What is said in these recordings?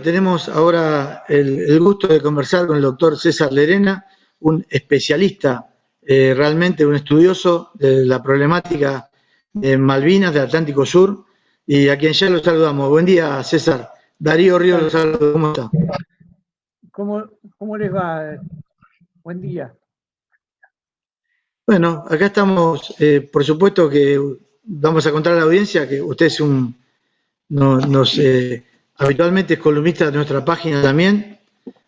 Tenemos ahora el gusto de conversar con el doctor César Lerena, un especialista, realmente un estudioso de la problemática de Malvinas, del Atlántico Sur, y a quien ya lo saludamos. Buen día, César. Darío Ríos lo saludo. ¿Cómo está? ¿Cómo les va? Buen día. Bueno, acá estamos, por supuesto que vamos a contar a la audiencia que usted es habitualmente es columnista de nuestra página también,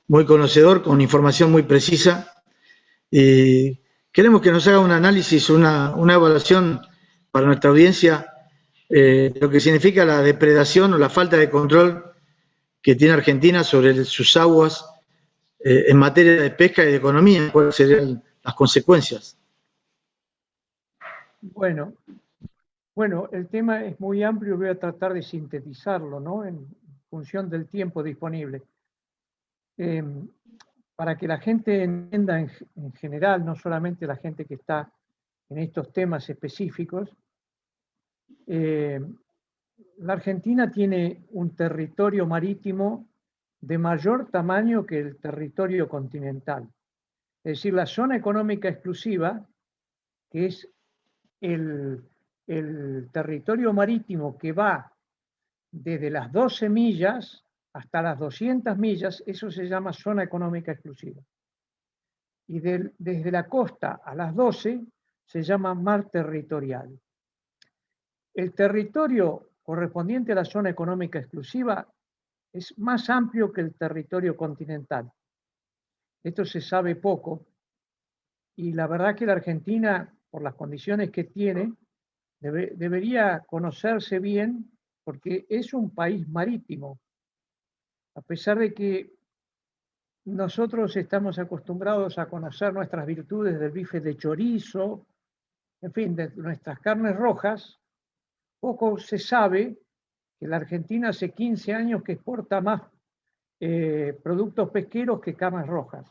muy conocedor, con información muy precisa, y queremos que nos haga un análisis, una evaluación para nuestra audiencia, lo que significa la depredación o la falta de control que tiene Argentina sobre sus aguas en materia de pesca y de economía, cuáles serían las consecuencias. Bueno, el tema es muy amplio, voy a tratar de sintetizarlo, ¿no? En función del tiempo disponible. Para que la gente entienda en general, no solamente la gente que está en estos temas específicos, la Argentina tiene un territorio marítimo de mayor tamaño que el territorio continental. Es decir, la zona económica exclusiva, que es el territorio marítimo que va desde las 12 millas hasta las 200 millas, eso se llama zona económica exclusiva. Y desde la costa a las 12 se llama mar territorial. El territorio correspondiente a la zona económica exclusiva es más amplio que el territorio continental. Esto se sabe poco y la verdad que la Argentina, por las condiciones que tiene, debería conocerse bien porque es un país marítimo. A pesar de que nosotros estamos acostumbrados a conocer nuestras virtudes del bife de chorizo, en fin, de nuestras carnes rojas, poco se sabe que la Argentina hace 15 años que exporta más productos pesqueros que carnes rojas.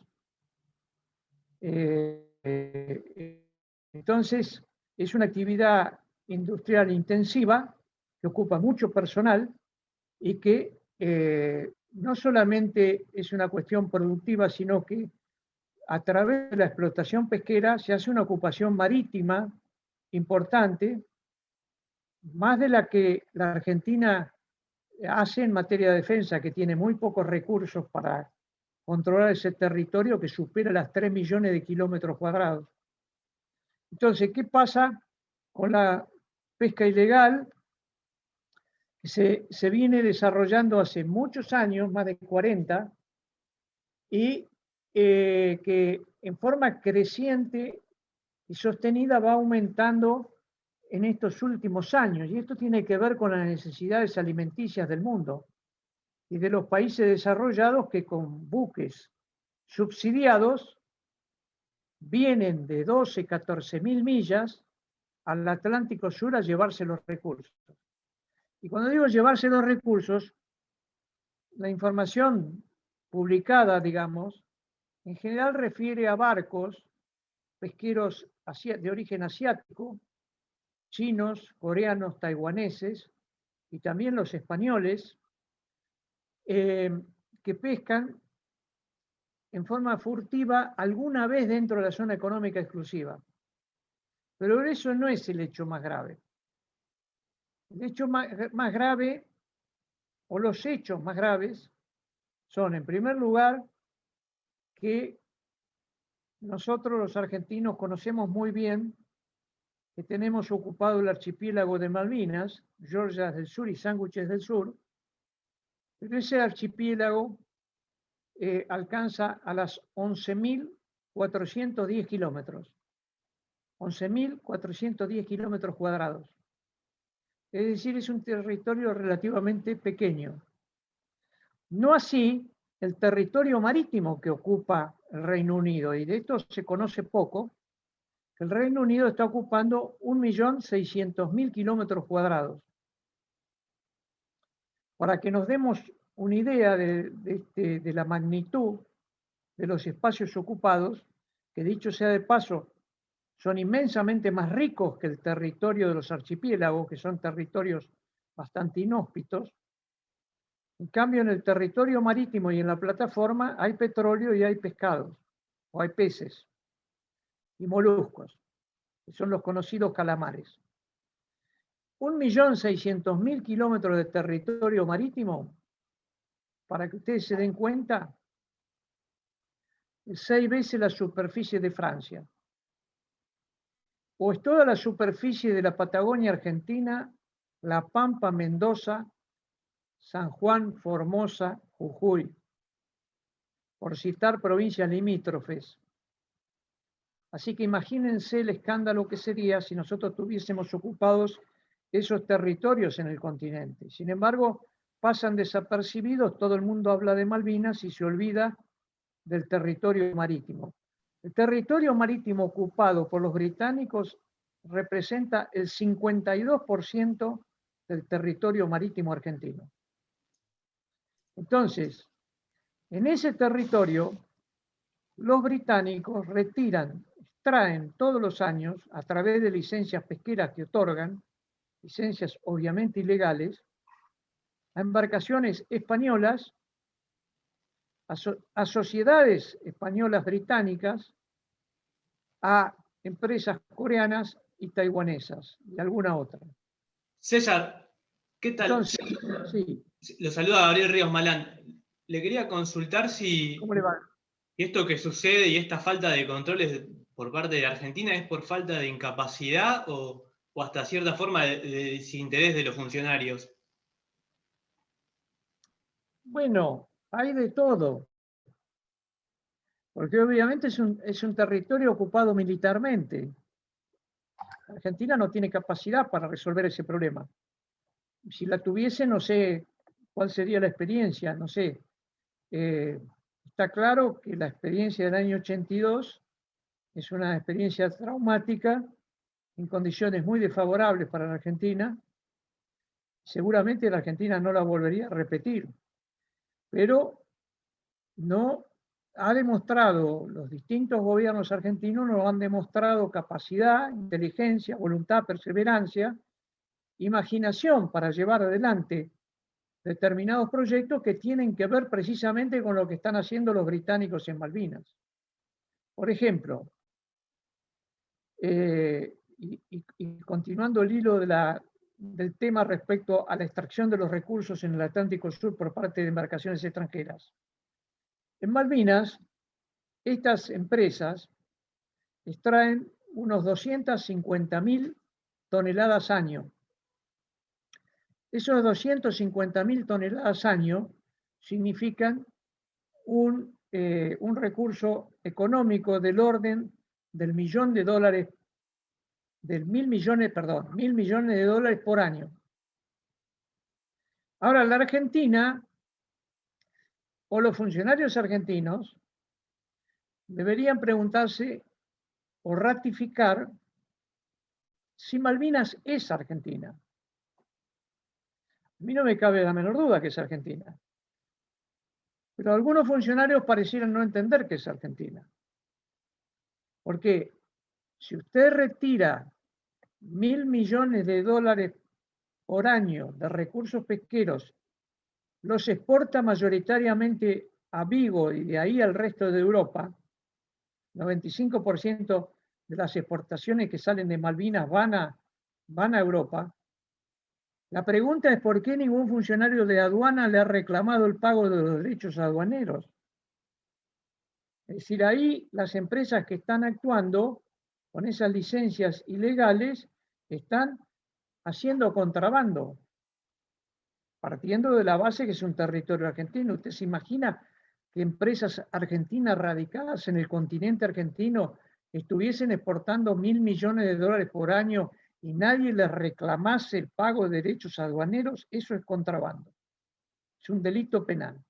Entonces, es una actividad industrial intensiva que ocupa mucho personal y que no solamente es una cuestión productiva, sino que a través de la explotación pesquera se hace una ocupación marítima importante, más de la que la Argentina hace en materia de defensa, que tiene muy pocos recursos para controlar ese territorio que supera las 3 millones de kilómetros cuadrados. Entonces, ¿qué pasa con la pesca ilegal? Se viene desarrollando hace muchos años, más de 40, y que en forma creciente y sostenida va aumentando en estos últimos años. Y esto tiene que ver con las necesidades alimenticias del mundo y de los países desarrollados que con buques subsidiados vienen de 12, 14 mil millas al Atlántico Sur a llevarse los recursos. Y cuando digo llevarse los recursos, la información publicada, digamos, en general refiere a barcos pesqueros de origen asiático, chinos, coreanos, taiwaneses y también los españoles, que pescan en forma furtiva alguna vez dentro de la zona económica exclusiva. Pero eso no es el hecho más grave. El hecho más grave, o los hechos más graves, son, en primer lugar, que nosotros los argentinos conocemos muy bien que tenemos ocupado el archipiélago de Malvinas, Georgias del Sur y Sándwiches del Sur, pero ese archipiélago alcanza a las 11.410 kilómetros. 11.410 kilómetros cuadrados. Es decir, es un territorio relativamente pequeño. No así el territorio marítimo que ocupa el Reino Unido, y de esto se conoce poco. El Reino Unido está ocupando 1.600.000 kilómetros cuadrados. Para que nos demos una idea de la magnitud de los espacios ocupados, que dicho sea de paso, son inmensamente más ricos que el territorio de los archipiélagos, que son territorios bastante inhóspitos. En cambio, en el territorio marítimo y en la plataforma hay petróleo y hay pescados, o hay peces y moluscos, que son los conocidos calamares. 1.600.000 kilómetros de territorio marítimo, para que ustedes se den cuenta, es 6 veces la superficie de Francia. O es toda la superficie de la Patagonia Argentina, La Pampa, Mendoza, San Juan, Formosa, Jujuy, por citar provincias limítrofes. Así que imagínense el escándalo que sería si nosotros tuviésemos ocupados esos territorios en el continente. Sin embargo, pasan desapercibidos, todo el mundo habla de Malvinas y se olvida del territorio marítimo. El territorio marítimo ocupado por los británicos representa el 52% del territorio marítimo argentino. Entonces, en ese territorio, los británicos extraen todos los años, a través de licencias pesqueras que otorgan, licencias obviamente ilegales, a embarcaciones españolas, a sociedades españolas británicas, a empresas coreanas y taiwanesas, y alguna otra. César, ¿qué tal? Entonces, sí. Lo saluda Gabriel Ríos Malán. Le quería consultar si ¿Cómo le va? esto que sucede y esta falta de controles por parte de Argentina es por falta de incapacidad o hasta cierta forma de desinterés de los funcionarios. Bueno, hay de todo. Porque obviamente es un territorio ocupado militarmente. Argentina no tiene capacidad para resolver ese problema. Si la tuviese, no sé cuál sería la experiencia, no sé. Está claro que la experiencia del año 82 es una experiencia traumática en condiciones muy desfavorables para la Argentina. Seguramente la Argentina no la volvería a repetir, pero no ha demostrado, los distintos gobiernos argentinos no han demostrado capacidad, inteligencia, voluntad, perseverancia, imaginación para llevar adelante determinados proyectos que tienen que ver precisamente con lo que están haciendo los británicos en Malvinas. Por ejemplo, y continuando el hilo del tema respecto a la extracción de los recursos en el Atlántico Sur por parte de embarcaciones extranjeras. En Malvinas, estas empresas extraen unos 250.000 toneladas año. Esos 250.000 toneladas año significan un recurso económico del orden del $1.000.000.000, del $1.000.000.000 por año. Ahora, la Argentina o los funcionarios argentinos deberían preguntarse o ratificar si Malvinas es Argentina. A mí no me cabe la menor duda que es Argentina. Pero algunos funcionarios parecieran no entender que es Argentina. Porque si usted retira $1.000.000.000 por año de recursos pesqueros, los exporta mayoritariamente a Vigo y de ahí al resto de Europa, 95% de las exportaciones que salen de Malvinas van a Europa. La pregunta es por qué ningún funcionario de aduana le ha reclamado el pago de los derechos aduaneros. Es decir, ahí las empresas que están actuando con esas licencias ilegales están haciendo contrabando, partiendo de la base que es un territorio argentino. ¿Usted se imagina que empresas argentinas radicadas en el continente argentino estuviesen exportando $1.000.000.000 por año y nadie les reclamase el pago de derechos aduaneros? Eso es contrabando. Es un delito penal.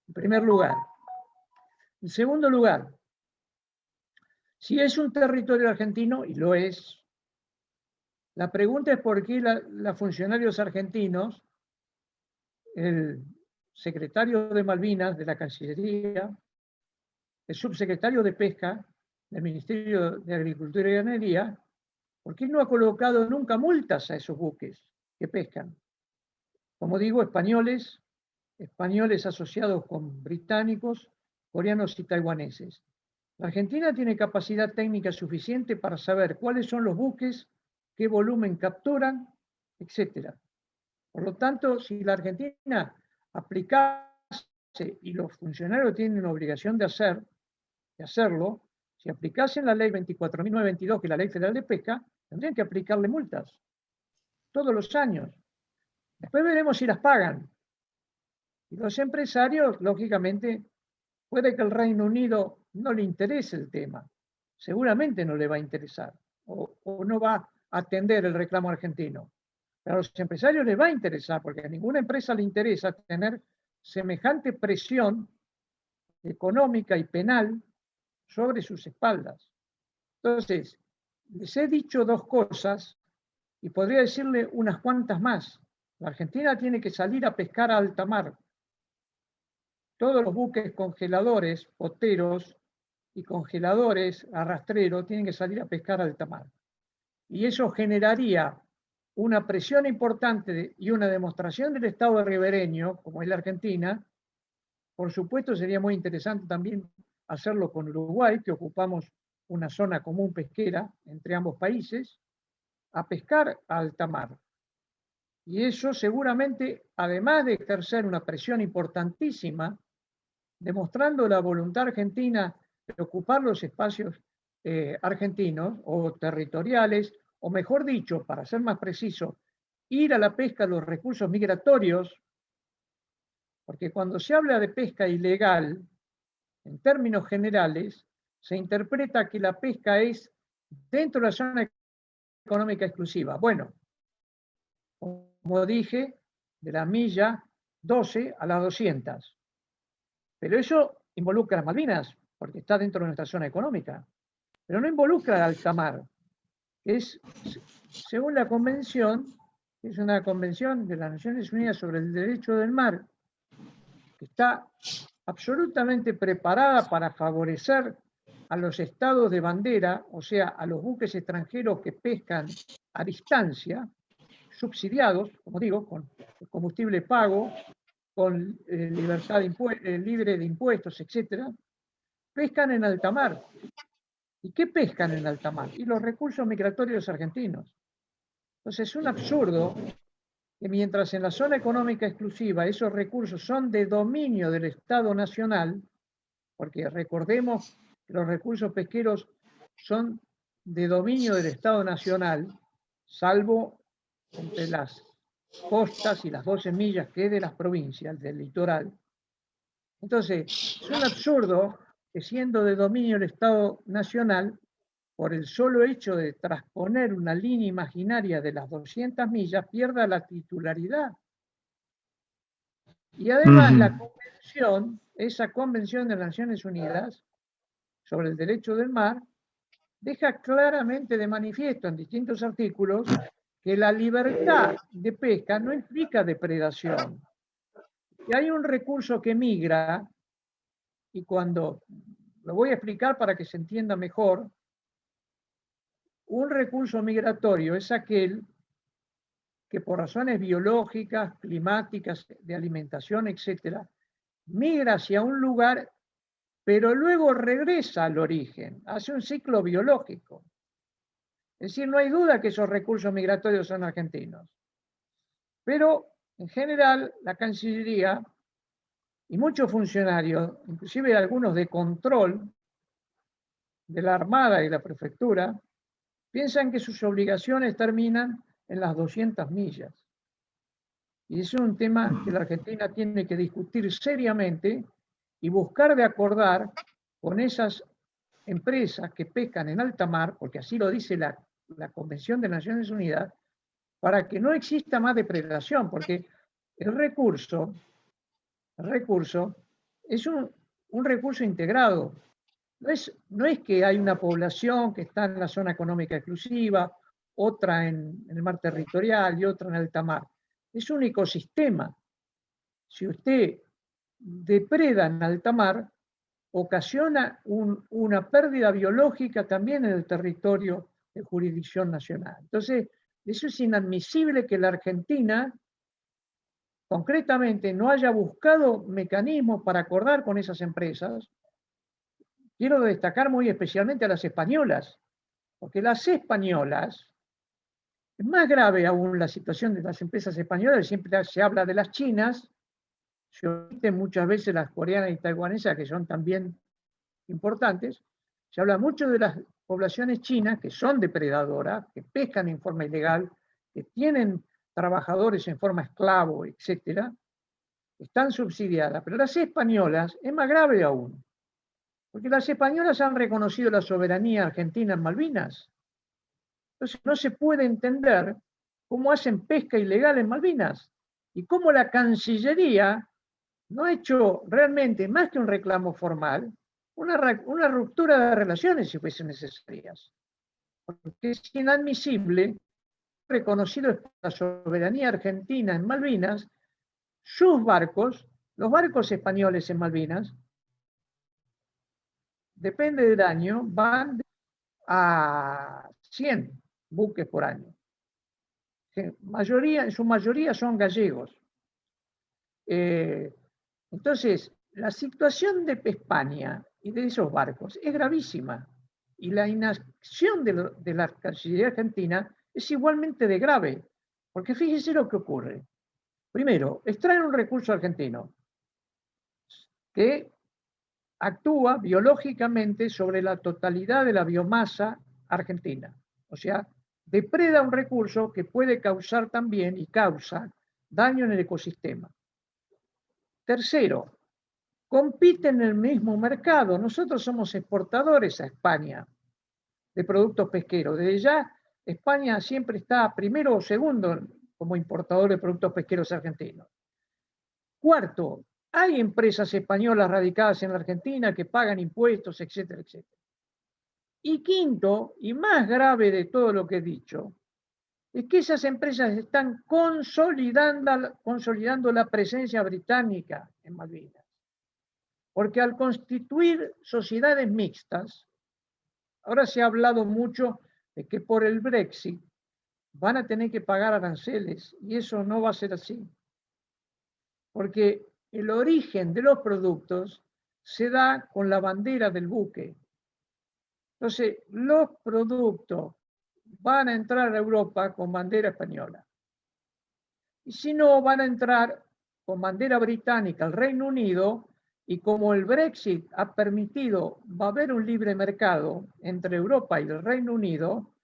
En primer lugar. En segundo lugar, si es un territorio argentino, y lo es, la pregunta es por qué los funcionarios argentinos, el secretario de Malvinas, de la Cancillería, el subsecretario de Pesca, del Ministerio de Agricultura y Ganadería, ¿por qué no ha colocado nunca multas a esos buques que pescan? Como digo, españoles, españoles asociados con británicos, coreanos y taiwaneses. La Argentina tiene capacidad técnica suficiente para saber cuáles son los buques, qué volumen capturan, etc. Por lo tanto, si la Argentina aplicase, y los funcionarios tienen una obligación de hacerlo, si aplicasen la ley 24.922, que es la ley federal de pesca, tendrían que aplicarle multas todos los años. Después veremos si las pagan. Y los empresarios, lógicamente, puede que al Reino Unido no le interese el tema. Seguramente no le va a interesar o no va a atender el reclamo argentino. Pero a los empresarios les va a interesar, porque a ninguna empresa le interesa tener semejante presión económica y penal sobre sus espaldas. Entonces, les he dicho dos cosas y podría decirle unas cuantas más. La Argentina tiene que salir a pescar a alta mar. Todos los buques congeladores, poteros y congeladores arrastreros tienen que salir a pescar a alta mar. Y eso generaría una presión importante y una demostración del Estado ribereño, como es la Argentina. Por supuesto, sería muy interesante también hacerlo con Uruguay, que ocupamos una zona común pesquera entre ambos países, a pescar a alta mar. Y eso seguramente, además de ejercer una presión importantísima, demostrando la voluntad argentina de ocupar los espacios argentinos o territoriales, o mejor dicho, para ser más preciso, ir a la pesca de los recursos migratorios, porque cuando se habla de pesca ilegal, en términos generales, se interpreta que la pesca es dentro de la zona económica exclusiva. Bueno, como dije, de la milla 12 a las 200. Pero eso involucra a Malvinas, porque está dentro de nuestra zona económica. Pero no involucra al alta mar. Es, según la convención, es una convención de las Naciones Unidas sobre el Derecho del Mar, que está absolutamente preparada para favorecer a los estados de bandera, o sea, a los buques extranjeros que pescan a distancia, subsidiados, como digo, con combustible pago, con libertad libre de impuestos, etc., pescan en alta mar. ¿Y qué pescan en alta mar? Y los recursos migratorios argentinos. Entonces es un absurdo que mientras en la zona económica exclusiva esos recursos son de dominio del Estado Nacional, porque recordemos que los recursos pesqueros son de dominio del Estado Nacional, salvo entre las costas y las 12 millas que es de las provincias, del litoral. Entonces, es un absurdo que siendo de dominio del Estado Nacional, por el solo hecho de transponer una línea imaginaria de las 200 millas, pierda la titularidad. Y además la convención, esa convención de las Naciones Unidas sobre el derecho del mar, deja claramente de manifiesto en distintos artículos que la libertad de pesca no implica depredación. Y hay un recurso que migra, y cuando lo voy a explicar para que se entienda mejor, un recurso migratorio es aquel que por razones biológicas, climáticas, de alimentación, etc., migra hacia un lugar, pero luego regresa al origen, hace un ciclo biológico. Es decir, no hay duda que esos recursos migratorios son argentinos. Pero, en general, la Cancillería y muchos funcionarios, inclusive algunos de control de la Armada y la Prefectura, piensan que sus obligaciones terminan en las 200 millas. Y es un tema que la Argentina tiene que discutir seriamente y buscar de acordar con esas empresas que pescan en alta mar, porque así lo dice la Convención de Naciones Unidas, para que no exista más depredación, porque el recurso es un recurso integrado. No es que hay una población que está en la zona económica exclusiva, otra en el mar territorial y otra en alta mar. Es un ecosistema. Si usted depreda en alta mar, ocasiona una pérdida biológica también en el territorio de jurisdicción nacional. Entonces, eso es inadmisible que la Argentina concretamente no haya buscado mecanismos para acordar con esas empresas, quiero destacar muy especialmente a las españolas, porque las españolas, es más grave aún la situación de las empresas españolas, siempre se habla de las chinas, se omiten muchas veces las coreanas y taiwanesas, que son también importantes, se habla mucho de las poblaciones chinas, que son depredadoras, que pescan en forma ilegal, que tienen trabajadores en forma esclavo, etcétera, están subsidiadas. Pero las españolas es más grave aún, porque las españolas han reconocido la soberanía argentina en Malvinas. Entonces no se puede entender cómo hacen pesca ilegal en Malvinas y cómo la Cancillería no ha hecho realmente más que un reclamo formal, una ruptura de relaciones si fuesen necesarias. Porque es inadmisible, reconocido la soberanía argentina en Malvinas, sus barcos, los barcos españoles en Malvinas, depende del año, van a 100 buques por año. En su mayoría son gallegos. Entonces, la situación de España y de esos barcos es gravísima. Y la inacción de la Cancillería Argentina es igualmente de grave. Porque fíjese lo que ocurre. Primero, extraen un recurso argentino que actúa biológicamente sobre la totalidad de la biomasa argentina. O sea, depreda un recurso que puede causar también y causa daño en el ecosistema. Tercero, compite en el mismo mercado. Nosotros somos exportadores a España de productos pesqueros. Desde ya, España siempre está primero o segundo como importador de productos pesqueros argentinos. Cuarto, hay empresas españolas radicadas en la Argentina que pagan impuestos, etcétera, etcétera. Y quinto, y más grave de todo lo que he dicho, es que esas empresas están consolidando la presencia británica en Malvinas. Porque al constituir sociedades mixtas, ahora se ha hablado mucho de que por el Brexit van a tener que pagar aranceles, y eso no va a ser así. Porque el origen de los productos se da con la bandera del buque. Entonces, los productos van a entrar a Europa con bandera española. Y si no, van a entrar con bandera británica al Reino Unido, y como el Brexit ha permitido, va a haber un libre mercado entre Europa y el Reino Unido,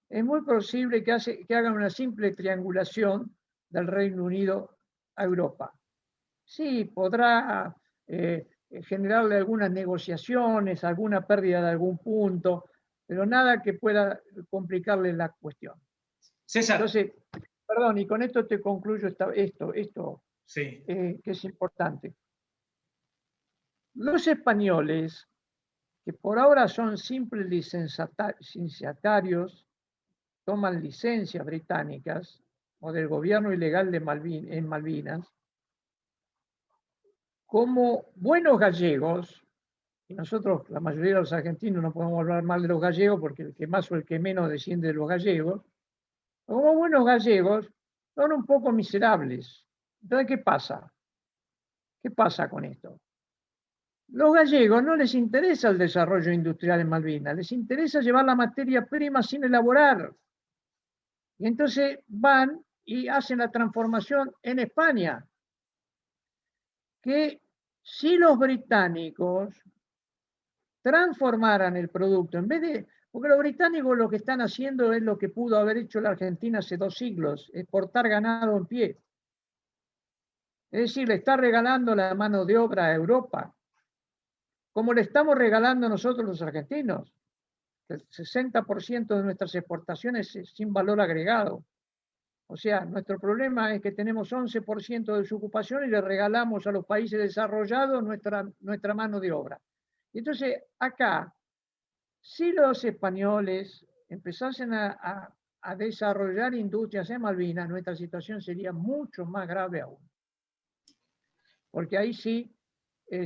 es muy posible que hagan una simple triangulación del Reino Unido a Europa. Sí, podrá generarle algunas negociaciones, alguna pérdida de algún punto, pero nada que pueda complicarle la cuestión. César. Entonces, perdón, y con esto te concluyo esto Sí. que es importante. Los españoles, que por ahora son simples licenciatarios, toman licencias británicas o del gobierno ilegal en Malvinas, como buenos gallegos, y nosotros, la mayoría de los argentinos, no podemos hablar mal de los gallegos porque el que más o el que menos desciende de los gallegos, como buenos gallegos, son un poco miserables. Entonces, ¿qué pasa? ¿Qué pasa con esto? Los gallegos no les interesa el desarrollo industrial en Malvinas, les interesa llevar la materia prima sin elaborar. Y entonces van y hacen la transformación en España. Que si los británicos transformaran el producto, en vez de, porque los británicos lo que están haciendo es lo que pudo haber hecho la Argentina hace 2 siglos, exportar ganado en pie. Es decir, le está regalando la mano de obra a Europa, como le estamos regalando nosotros los argentinos. El 60% de nuestras exportaciones es sin valor agregado. O sea, nuestro problema es que tenemos 11% de desocupación y le regalamos a los países desarrollados nuestra mano de obra. Y entonces, acá, si los españoles empezasen a desarrollar industrias en Malvinas, nuestra situación sería mucho más grave aún. Porque ahí sí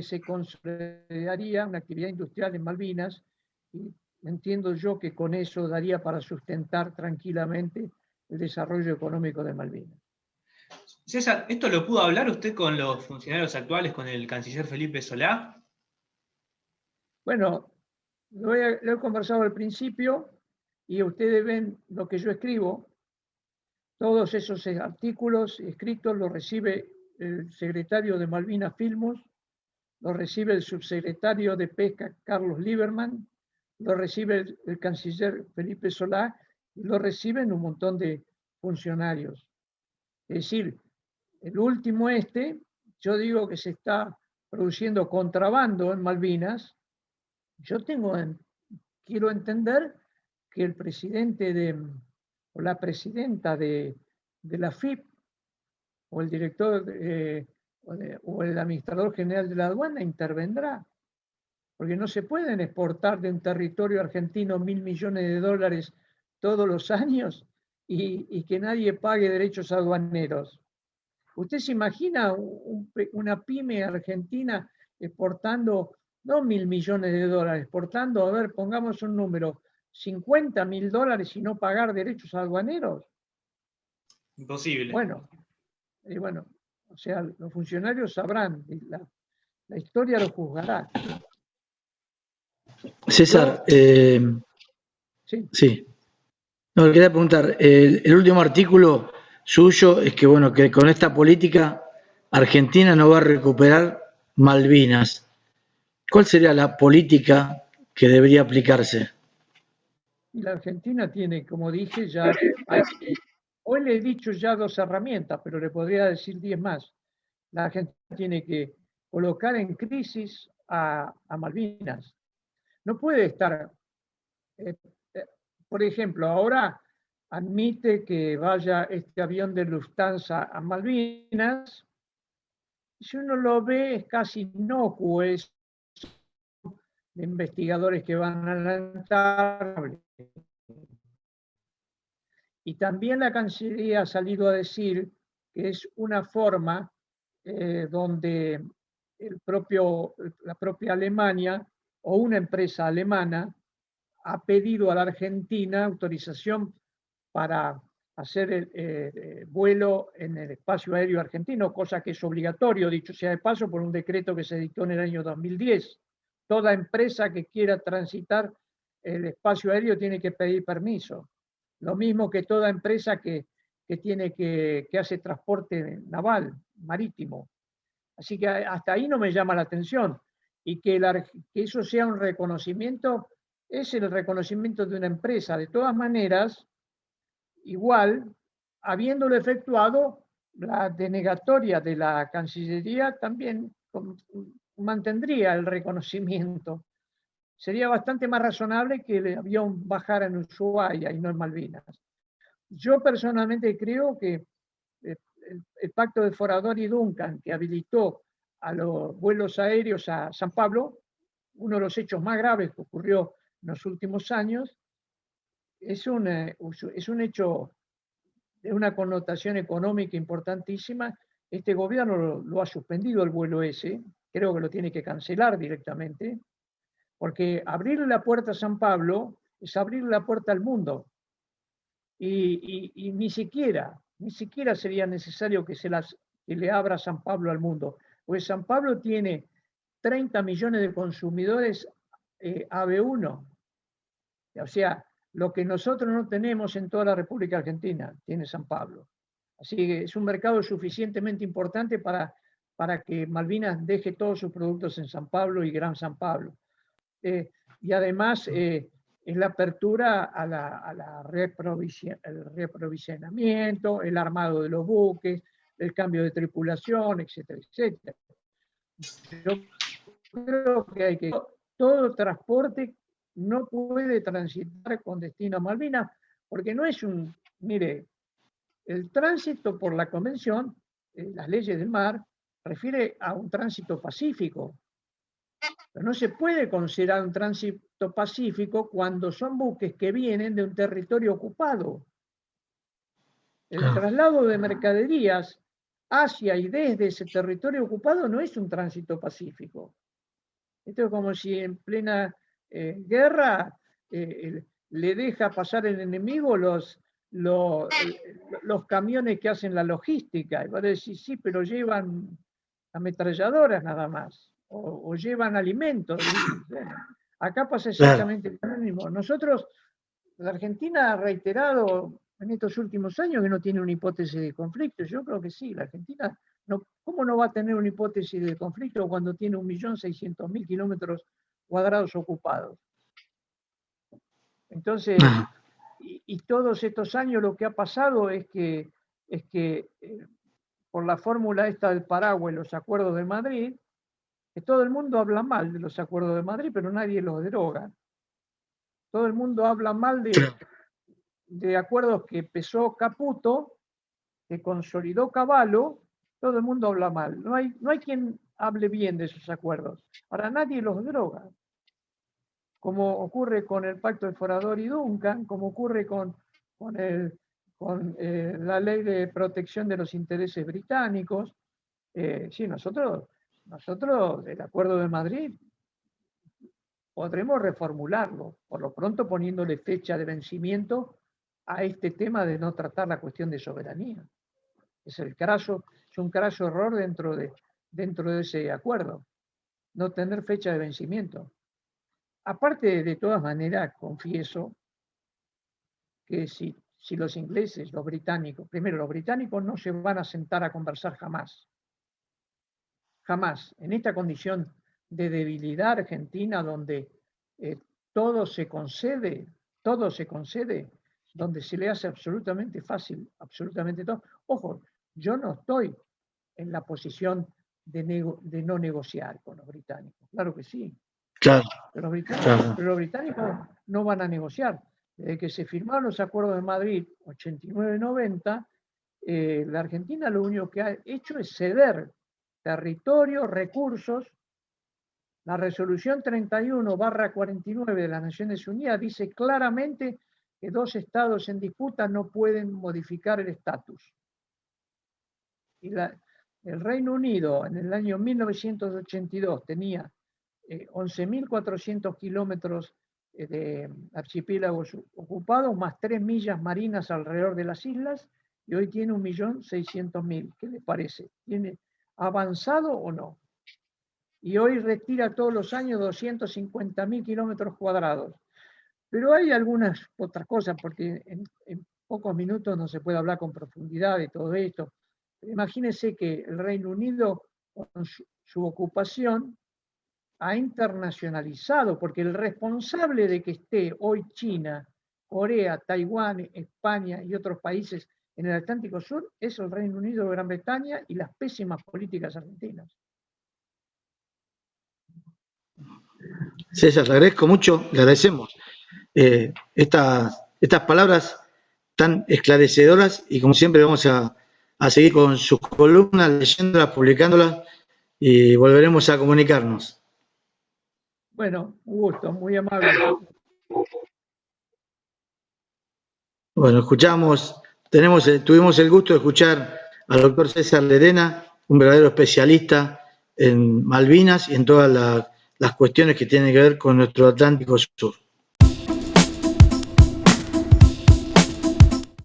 se consolidaría una actividad industrial en Malvinas, y entiendo yo que con eso daría para sustentar tranquilamente el desarrollo económico de Malvinas. César, ¿esto lo pudo hablar usted con los funcionarios actuales, con el canciller Felipe Solá? Bueno, lo he conversado al principio y ustedes ven lo que yo escribo. Todos esos artículos escritos los recibe el secretario de Malvinas Filmos, lo recibe el subsecretario de Pesca Carlos Lieberman, lo recibe el canciller Felipe Solá y lo reciben un montón de funcionarios. Es decir, el último yo digo que se está produciendo contrabando en Malvinas. Yo quiero entender que el presidente o la presidenta de la FIP o el director o el administrador general de la aduana intervendrá, porque no se pueden exportar de un territorio argentino $1.000 millones todos los años y que nadie pague derechos aduaneros. ¿Usted se imagina una pyme argentina exportando, no $1.000 millones, exportando, a ver, pongamos un número, $50.000 y no pagar derechos aduaneros? Imposible. Bueno, o sea, los funcionarios sabrán, la historia lo juzgará. César, Sí. sí. No, le quería preguntar, el último artículo suyo es que, bueno, que con esta política Argentina no va a recuperar Malvinas. ¿Cuál sería la política que debería aplicarse? Y la Argentina tiene, como dije, hoy le he dicho ya 2 herramientas, pero le podría decir 10 más. La Argentina tiene que colocar en crisis a Malvinas. No puede estar, por ejemplo, ahora admite que vaya este avión de Lufthansa a Malvinas. Si uno lo ve, es casi inocuo, es de investigadores que van a la Antártida. Y también la Cancillería ha salido a decir que es una forma donde la propia Alemania o una empresa alemana ha pedido a la Argentina autorización para hacer el vuelo en el espacio aéreo argentino, cosa que es obligatorio, dicho sea de paso, por un decreto que se dictó en el año 2010. Toda empresa que quiera transitar el espacio aéreo tiene que pedir permiso. Lo mismo que toda empresa que hace transporte naval, marítimo. Así que hasta ahí no me llama la atención. Y que eso sea un reconocimiento, es el reconocimiento de una empresa. De todas maneras, igual, habiéndolo efectuado, la denegatoria de la Cancillería también mantendría el reconocimiento. Sería bastante más razonable que el avión bajara en Ushuaia y no en Malvinas. Yo personalmente creo que el pacto de Forador y Duncan, que habilitó a los vuelos aéreos a San Pablo, uno de los hechos más graves que ocurrió en los últimos años, es un hecho de una connotación económica importantísima. Este gobierno lo ha suspendido el vuelo ese, creo que lo tiene que cancelar directamente, porque abrirle la puerta a San Pablo es abrirle la puerta al mundo. Y ni siquiera sería necesario que le abra San Pablo al mundo, pues San Pablo tiene 30 millones de consumidores AB1. O sea, lo que nosotros no tenemos en toda la República Argentina, tiene San Pablo. Así que es un mercado suficientemente importante para que Malvinas deje todos sus productos en San Pablo y Gran San Pablo. Y además es la apertura el reprovisionamiento, el armado de los buques, el cambio de tripulación, etcétera, etcétera. Yo creo que todo transporte no puede transitar con destino a Malvinas, porque no es mire, el tránsito por la convención, las leyes del mar, refiere a un tránsito pacífico. Pero no se puede considerar un tránsito pacífico cuando son buques que vienen de un territorio ocupado. El traslado de mercaderías hacia y desde ese territorio ocupado no es un tránsito pacífico. Esto es como si en plena guerra le deja pasar el enemigo los los camiones que hacen la logística. Y vos decís, sí, pero llevan ametralladoras nada más, o llevan alimentos. Y, bueno, acá pasa exactamente lo mismo. Nosotros, la Argentina ha reiterado en estos últimos años que no tiene una hipótesis de conflicto. Yo creo que sí, la Argentina, ¿cómo no va a tener una hipótesis de conflicto cuando tiene 1.600.000 kilómetros cuadrados ocupados? Entonces, y todos estos años lo que ha pasado es que por la fórmula esta del paraguas, los acuerdos de Madrid, que todo el mundo habla mal de los acuerdos de Madrid, pero nadie los deroga. Todo el mundo habla mal de acuerdos que empezó Caputo, que consolidó Cavallo, todo el mundo habla mal. No hay quien hable bien de esos acuerdos. Ahora nadie los deroga. Como ocurre con el Pacto de Forador y Duncan, como ocurre con la ley de protección de los intereses británicos. Sí, nosotros, el Acuerdo de Madrid, podremos reformularlo, por lo pronto poniéndole fecha de vencimiento a este tema de no tratar la cuestión de soberanía. Es un craso error dentro de ese acuerdo, no tener fecha de vencimiento. Aparte, de todas maneras, confieso que si los ingleses, los británicos, primero, los británicos no se van a sentar a conversar jamás. Jamás. En esta condición de debilidad argentina, donde todo se concede, donde se le hace absolutamente fácil, absolutamente todo. Ojo, yo no estoy en la posición de no negociar con los británicos. Claro que sí. Claro. Pero los británicos no van a negociar. Desde que se firmaron los acuerdos de Madrid, 89-90, la Argentina lo único que ha hecho es ceder territorio, recursos. La resolución 31/49 de las Naciones Unidas dice claramente que dos estados en disputa no pueden modificar el estatus. Y el Reino Unido en el año 1982 tenía 11.400 kilómetros de archipiélagos ocupados, más 3 millas marinas alrededor de las islas, y hoy tiene 1.600.000. ¿Qué le parece? ¿Tiene avanzado o no? Y hoy retira todos los años 250.000 kilómetros cuadrados. Pero hay algunas otras cosas, porque en pocos minutos no se puede hablar con profundidad de todo esto. Imagínense que el Reino Unido, con su ocupación, ha internacionalizado, porque el responsable de que esté hoy China, Corea, Taiwán, España y otros países en el Atlántico Sur es el Reino Unido de Gran Bretaña y las pésimas políticas argentinas. César, le agradezco mucho, le agradecemos estas palabras tan esclarecedoras, y como siempre vamos a seguir con sus columnas, leyéndolas, publicándolas, y volveremos a comunicarnos. Bueno, un gusto, muy amable. Bueno, tuvimos el gusto de escuchar al doctor César Lerena, un verdadero especialista en Malvinas y en todas las cuestiones que tienen que ver con nuestro Atlántico Sur.